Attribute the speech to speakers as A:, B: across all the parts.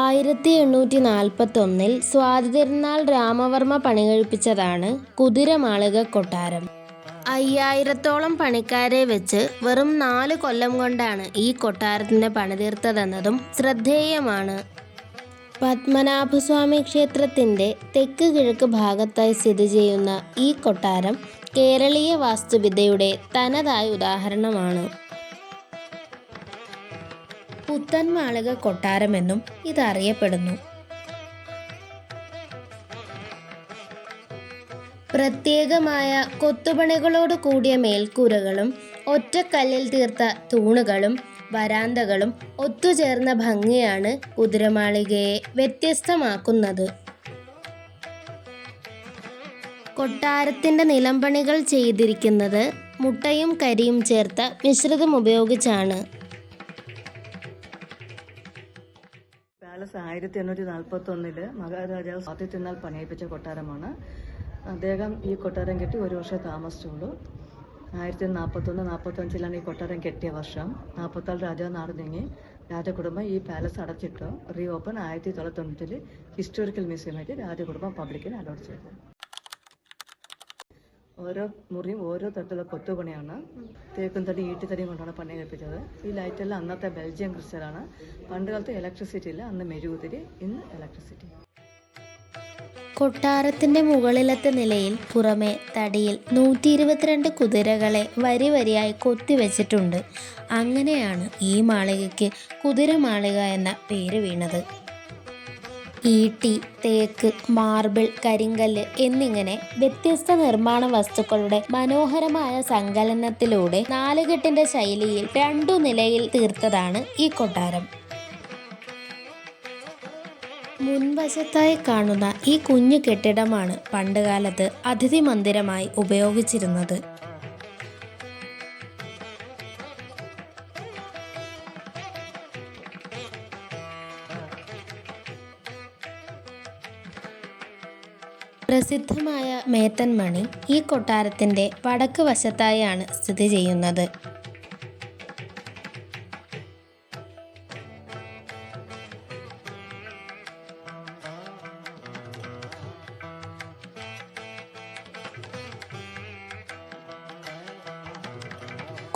A: 1841 സ്വാതിതിരുനാൾ രാമവർമ്മ പണികഴിപ്പിച്ചതാണ് കുതിരമാളിക കൊട്ടാരം. 5000-ഓളം പണിക്കാരെ വെച്ച് വെറും 4 കൊല്ലം കൊണ്ടാണ് ഈ കൊട്ടാരത്തിൻ്റെ പണിതീർത്തതെന്നതും ശ്രദ്ധേയമാണ്. പത്മനാഭസ്വാമി ക്ഷേത്രത്തിൻ്റെ തെക്ക് കിഴക്ക് ഭാഗത്തായി സ്ഥിതി ചെയ്യുന്ന ഈ കൊട്ടാരം കേരളീയ വാസ്തുവിദ്യയുടെ തനതായ ഉദാഹരണമാണ്. പുത്തൻമാളിക കൊട്ടാരമെന്നും ഇതറിയപ്പെടുന്നു. പ്രത്യേകമായ കൊത്തുപണികളോട് കൂടിയ മേൽക്കൂരകളും ഒറ്റക്കല്ലിൽ തീർത്ത തൂണുകളും വരാന്തകളും ഒത്തുചേർന്ന ഭംഗിയാണ് കുതിരമാളികയെ വ്യത്യസ്തമാക്കുന്നത്. കൊട്ടാരത്തിൻ്റെ നിലംപണികൾ ചെയ്തിരിക്കുന്നത് മുട്ടയും കരിയും ചേർത്ത മിശ്രിതം ഉപയോഗിച്ചാണ്.
B: പാലസ് 1841 മഹാരാജാവ് സ്വാതിതിരുനാൾ പണിയിപ്പിച്ച കൊട്ടാരമാണ്. അദ്ദേഹം ഈ കൊട്ടാരം കെട്ടി 1 വർഷം താമസിച്ചുള്ളൂ. 1841-45 ഈ കൊട്ടാരം കെട്ടിയ വർഷം. 46 രാജാവ് നാട് നീങ്ങി രാജകുടുംബം ഈ പാലസ് അടച്ചിട്ട് റീഓപ്പൺ 1990 ഹിസ്റ്റോറിക്കൽ മ്യൂസിയമായിട്ട് രാജകുടുംബം പബ്ലിക്കിന് അലോട്ട് ചെയ്തു. ഓരോ മുറിയും ഓരോ തരത്തിലുള്ള കൊത്തുപണിയാണ്. തേക്കും തടി ഈട്ടിത്തടിയും കൊണ്ടാണ് പണി കഴിപ്പിച്ചത്. ഈ ലൈറ്റെല്ലാം അന്നത്തെ ബെൽജിയം ക്രിസ്റ്റലാണ്. പണ്ട് കാലത്ത് ഇലക്ട്രിസിറ്റി ഇല്ല, അന്ന് മെഴുകുതിരി, ഇന്ന് ഇലക്ട്രിസിറ്റി.
A: കൊട്ടാരത്തിൻ്റെ മുകളിലത്തെ നിലയിൽ പുറമെ തടിയിൽ 122 കുതിരകളെ വരിവരിയായി കൊത്തിവെച്ചിട്ടുണ്ട്. അങ്ങനെയാണ് ഈ മാളികയ്ക്ക് കുതിരമാളിക എന്ന പേര് വീണത്. ഈട്ടി, തേക്ക്, മാർബിൾ, കരിങ്കല്ല് എന്നിങ്ങനെ വ്യത്യസ്ത നിർമ്മാണ വസ്തുക്കളുടെ മനോഹരമായ സങ്കലനത്തിലൂടെ നാലുകെട്ടിന്റെ ശൈലിയിൽ 2 നിലയിൽ തീർത്തതാണ് ഈ കൊട്ടാരം. മുൻവശത്തായി കാണുന്ന ഈ കുഞ്ഞു കെട്ടിടമാണ് പണ്ടുകാലത്ത് അതിഥി മന്ദിരമായി ഉപയോഗിച്ചിരുന്നത്. പ്രസിദ്ധമായ മേത്തൻമണി ഈ കൊട്ടാരത്തിൻ്റെ വടക്ക് വശത്തായാണ് സ്ഥിതി ചെയ്യുന്നത്.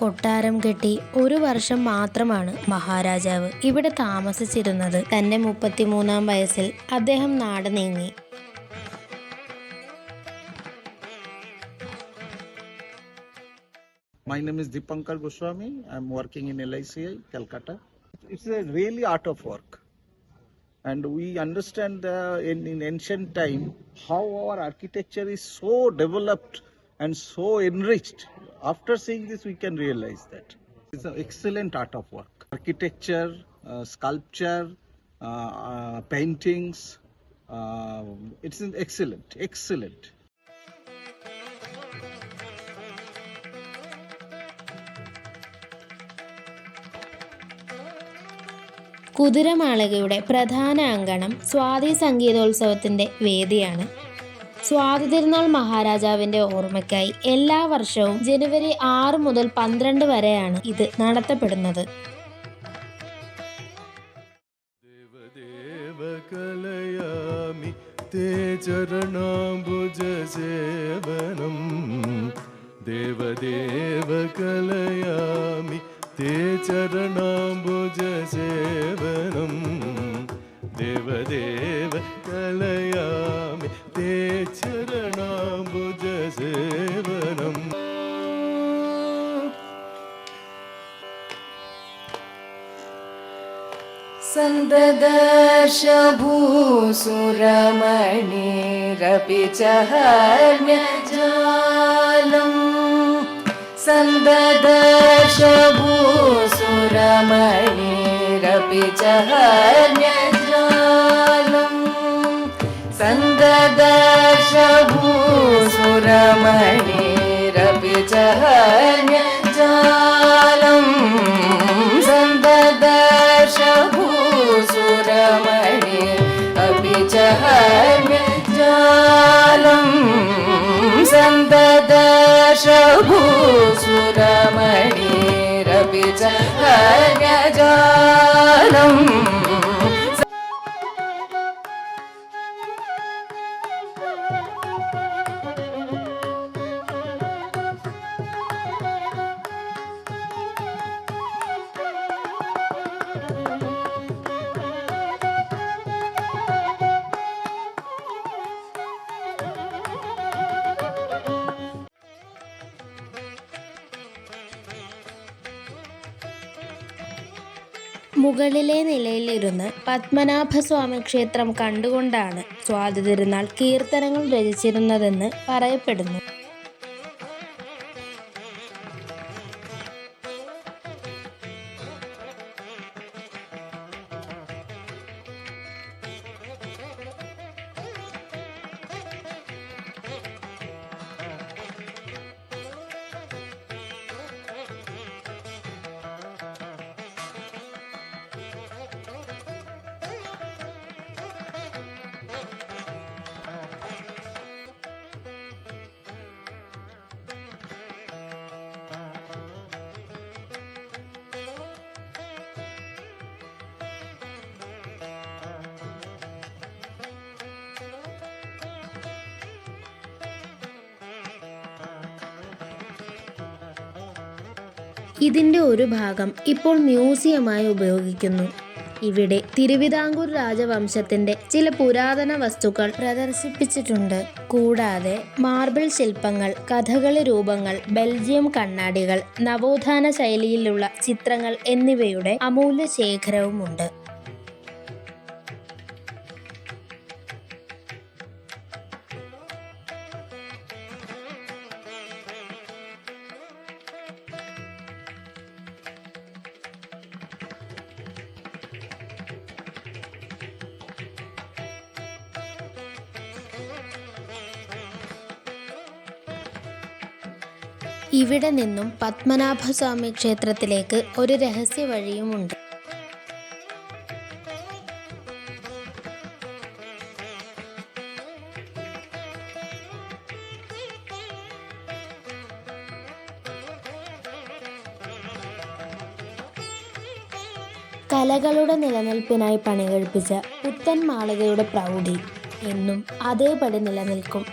A: കൊട്ടാരം കെട്ടി 1 വർഷം മാത്രമാണ് മഹാരാജാവ് ഇവിടെ താമസിച്ചിരുന്നത്. തൻ്റെ 33-ാം വയസ്സിൽ അദ്ദേഹം നാട് നീങ്ങി.
C: My name is Dipankar Goswami. I am working in LICI, Calcutta. It's a really art of work. And we understand in ancient time how our architecture is so developed and so enriched. After seeing this, we can realize that. It's an excellent art of work. Architecture, sculpture, paintings. It's excellent.
A: കുതിരമാളികയുടെ പ്രധാന അങ്കണം സ്വാതി സംഗീതോത്സവത്തിൻ്റെ വേദിയാണ്. സ്വാതിതിരുനാൾ മഹാരാജാവിൻ്റെ ഓർമ്മയ്ക്കായി എല്ലാ വർഷവും ജനുവരി 6 മുതൽ 12 വരെയാണ് ഇത് നടത്തപ്പെടുന്നത്.
D: ते चरणाम्बुज सेवनं देवदेव कलयामि ते चरणाम्बुज सेवनं
E: सन्ददर्श भूसुरमणिरपि च हर्म्यजालम् सन्ददर्श भूसुरमणिरपि च हर्म्यजालम् सन्ददर्श भूसुरमणिरपि च हर्म्यजालम् सन्ददर्श भूसुरमणिरपि च हर्म्यजालम् सन्ददर्श भूसुरमणिरपि च हर्म्यजालम्
A: മുകളിലെ നിലയിലിരുന്ന് പത്മനാഭസ്വാമി ക്ഷേത്രം കണ്ടുകൊണ്ടാണ് സ്വാതി തിരുനാൾ കീർത്തനങ്ങൾ രചിച്ചിരുന്നതെന്ന് പറയപ്പെടുന്നു. ഇതിൻ്റെ ഒരു ഭാഗം ഇപ്പോൾ മ്യൂസിയമായി ഉപയോഗിക്കുന്നു. ഇവിടെ തിരുവിതാംകൂർ രാജവംശത്തിൻ്റെ ചില പുരാതന വസ്തുക്കൾ പ്രദർശിപ്പിച്ചിട്ടുണ്ട്. കൂടാതെ മാർബിൾ ശില്പങ്ങൾ, കഥകളി രൂപങ്ങൾ, ബെൽജിയം കണ്ണാടികൾ, നവോത്ഥാന ശൈലിയിലുള്ള ചിത്രങ്ങൾ എന്നിവയുടെ അമൂല്യ ശേഖരവുമുണ്ട്. ഇവിടെ നിന്നും പത്മനാഭസ്വാമി ക്ഷേത്രത്തിലേക്ക് ഒരു രഹസ്യ വഴിയുമുണ്ട്. കലകളുടെ നിലനിൽപ്പിനായി പണികഴിപ്പിച്ച പുത്തൻ മാളികയുടെ പ്രൗഢി എന്നും അതേപടി നിലനിൽക്കും.